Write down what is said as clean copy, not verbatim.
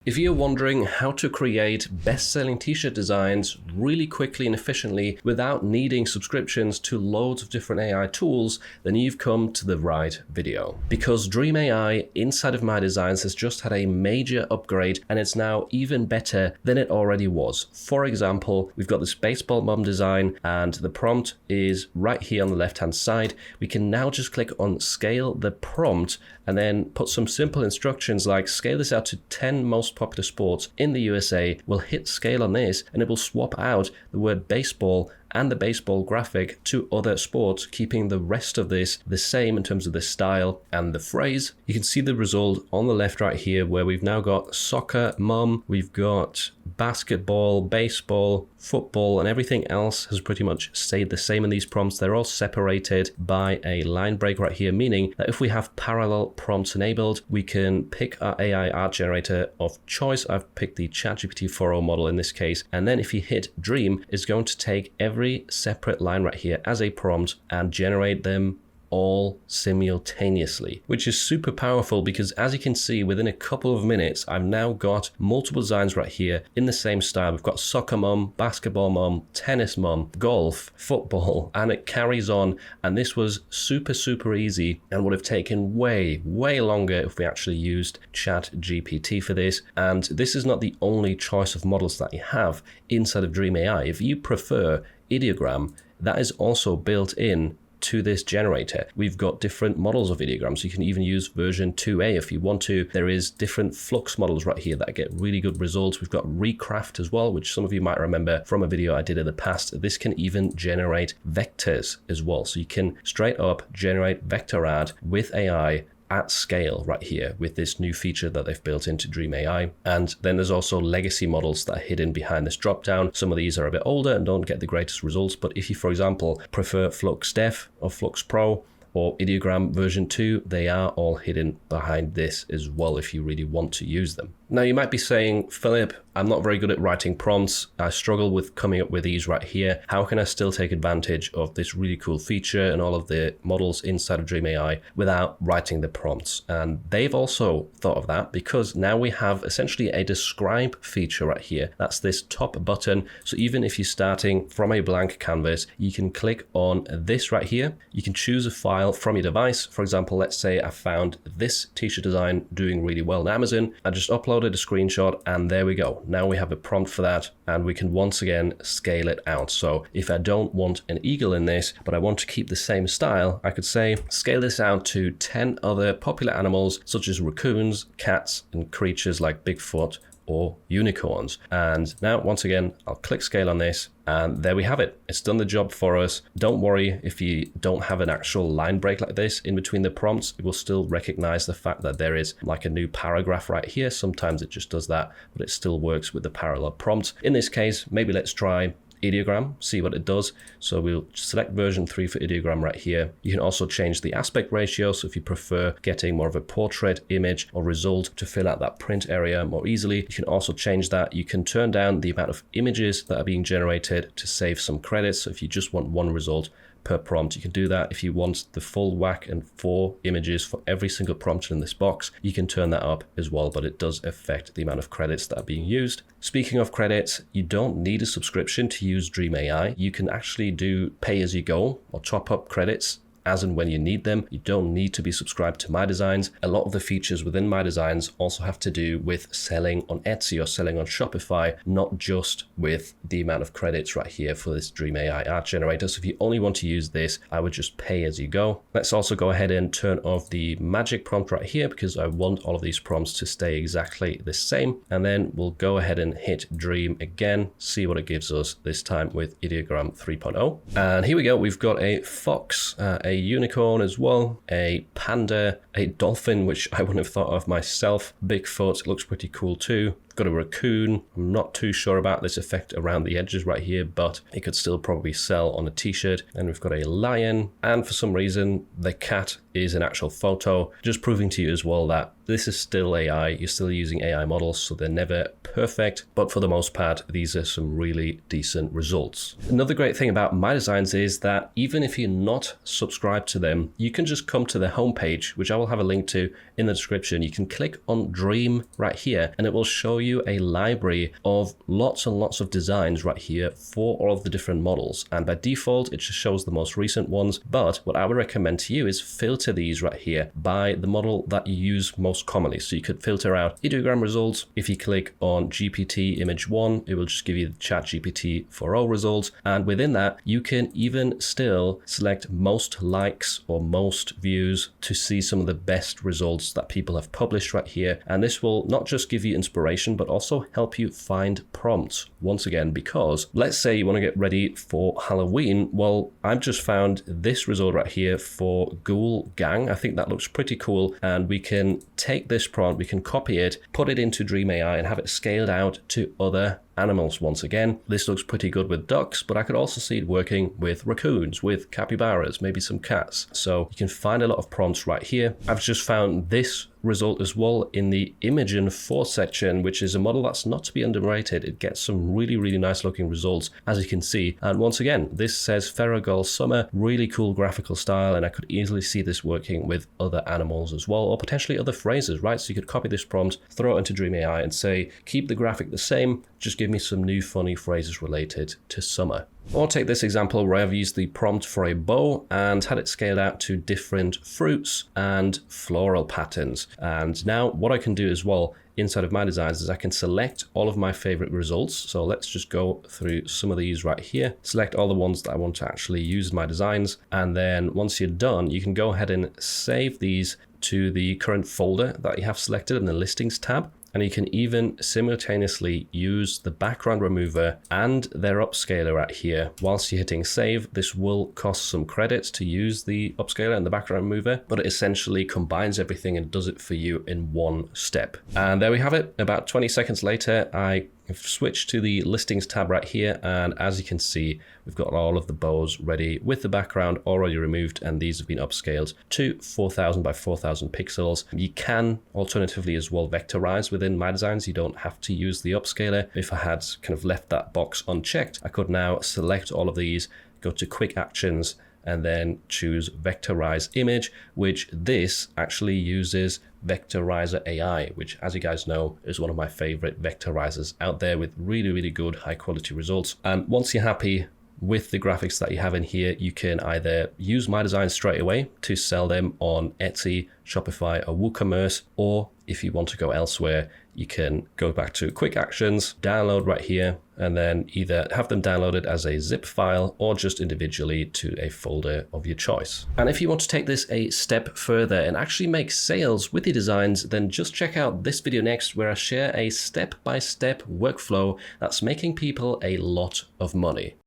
If you're wondering how to create best-selling t-shirt designs really quickly and efficiently without needing subscriptions to loads of different AI tools, then you've come to the right video. Because Dream AI inside of My Designs has just had a major upgrade and it's now even better than it already was. For example, we've got this baseball mom design and the prompt is right here on the left-hand side. We can now just click on scale the prompt and then put some simple instructions like scale this out to 10 most popular sports in the USA. We'll hit scale on this and it will swap out the word baseball and the baseball graphic to other sports, keeping the rest of this the same in terms of the style and the phrase. You can see the result on the left right here where we've now got soccer mom, we've got basketball, baseball, football, and everything else has pretty much stayed the same in these prompts. They're all separated by a line break right here, meaning that if we have parallel prompts enabled, we can pick our AI art generator of choice. I've picked the ChatGPT 4o model in this case, and then if you hit Dream, it's going to take every separate line right here as a prompt and generate them all simultaneously, which is super powerful because as you can see, within a couple of minutes, I've now got multiple designs right here in the same style. We've got soccer mom, basketball mom, tennis mom, golf, football, and it carries on. And this was super easy and would have taken way longer if we actually used ChatGPT for this. And this is not the only choice of models that you have inside of Dream AI. If you prefer ideogram, that is also built in to this generator. We've got different models of ideograms. You can even use version 2a if you want to. There is different flux models right here that get really good results. We've got Recraft as well, which some of you might remember from a video I did in the past. This can even generate vectors as well. So you can straight up generate vector art with AI at scale right here with this new feature that they've built into Dream AI. And then there's also legacy models that are hidden behind this drop down. Some of these are a bit older and don't get the greatest results, but if you, for example, prefer Flux Dev or Flux Pro or Ideogram version 2, they are all hidden behind this as well if you really want to use them. Now you might be saying, Philip, I'm not very good at writing prompts. I struggle with coming up with these right here. How can I still take advantage of this really cool feature and all of the models inside of Dream AI without writing the prompts? And they've also thought of that because now we have essentially a describe feature right here. That's this top button. So even if you're starting from a blank canvas, you can click on this right here. You can choose a file from your device. For example, let's say I found this t-shirt design doing really well on Amazon. I just uploaded a screenshot and there we go. Now we have a prompt for that and we can once again scale it out. So if I don't want an eagle in this, but I want to keep the same style, I could say scale this out to 10 other popular animals such as raccoons, cats, and creatures like Bigfoot or unicorns. And now once again, I'll click scale on this and there we have it. It's done the job for us. Don't worry if you don't have an actual line break like this in between the prompts. It will still recognize the fact that there is like a new paragraph right here. Sometimes it just does that, but it still works with the parallel prompt. In this case, maybe let's try ideogram, see what it does. So we'll select version 3 for ideogram right here. You can also change the aspect ratio. So if you prefer getting more of a portrait image or result to fill out that print area more easily, you can also change that. You can turn down the amount of images that are being generated to save some credits. So if you just want one result per prompt, you can do that. If you want the full whack and 4 images for every single prompt in this box, you can turn that up as well, but it does affect the amount of credits that are being used. Speaking of credits, you don't need a subscription to use Dream AI. You can actually do pay as you go or top up credits as and when you need them. You don't need to be subscribed to My Designs. A lot of the features within My Designs also have to do with selling on Etsy or selling on Shopify, not just with the amount of credits right here for this Dream AI art generator. So if you only want to use this, I would just pay as you go. Let's also go ahead and turn off the magic prompt right here because I want all of these prompts to stay exactly the same. And then we'll go ahead and hit Dream again, see what it gives us this time with Ideogram 3.0. And here we go. We've got a fox, a unicorn as well, a panda, a dolphin, which I wouldn't have thought of myself, Bigfoot, looks pretty cool too. Got a raccoon. I'm not too sure about this effect around the edges right here, but it could still probably sell on a t-shirt. And we've got a lion, and for some reason the cat is an actual photo, just proving to you as well that this is still AI. You're still using AI models, so they're never perfect, but for the most part, these are some really decent results. Another great thing about My Designs is that even if you're not subscribed to them, you can just come to their homepage, which I will have a link to in the description. You can click on Dream right here, and it will show you a library of lots and lots of designs right here for all of the different models. And by default, it just shows the most recent ones. But what I would recommend to you is filter these right here by the model that you use most commonly. So you could filter out ideogram results. If you click on GPT image 1, it will just give you the ChatGPT 4o results. And within that, you can even still select most likes or most views to see some of the best results that people have published right here. And this will not just give you inspiration, but also help you find prompts once again, because let's say you want to get ready for Halloween. Well, I've just found this result right here for Ghoul Gang. I think that looks pretty cool. And we can take this prompt, we can copy it, put it into Dream AI and have it scaled out to other animals. Once again, this looks pretty good with ducks, but I could also see it working with raccoons, with capybaras, maybe some cats. So you can find a lot of prompts right here. I've just found this result as well in the Imagen 4 section, which is a model that's not to be underrated. It gets some really, really nice looking results, as you can see. And once again, this says Ferrogull Summer, really cool graphical style, and I could easily see this working with other animals as well, or potentially other phrases, right? So you could copy this prompt, throw it into Dream AI and say, keep the graphic the same, just give me some new funny phrases related to summer. Or take this example where I've used the prompt for a bow and had it scaled out to different fruits and floral patterns. And now what I can do as well inside of My Designs is I can select all of my favorite results. So let's just go through some of these right here, select all the ones that I want to actually use in My Designs. And then once you're done, you can go ahead and save these to the current folder that you have selected in the listings tab. And you can even simultaneously use the background remover and their upscaler right here. Whilst you're hitting save, this will cost some credits to use the upscaler and the background remover, but it essentially combines everything and does it for you in one step. And there we have it. About 20 seconds later, I have switched to the listings tab right here. And as you can see, we've got all of the bows ready with the background already removed. And these have been upscaled to 4000 by 4000 pixels. You can alternatively as well vectorize within My Designs. You don't have to use the upscaler. If I had kind of left that box unchecked, I could now select all of these, go to quick actions, and then choose vectorize image, which this actually uses Vectorizer AI, which, as you guys know, is one of my favorite vectorizers out there with really, really good high quality results. And once you're happy with the graphics that you have in here, you can either use My Designs straight away to sell them on Etsy, Shopify, or WooCommerce, or if you want to go elsewhere, you can go back to quick actions, download right here, and then either have them downloaded as a zip file or just individually to a folder of your choice. And if you want to take this a step further and actually make sales with your designs, then just check out this video next, where I share a step-by-step workflow that's making people a lot of money.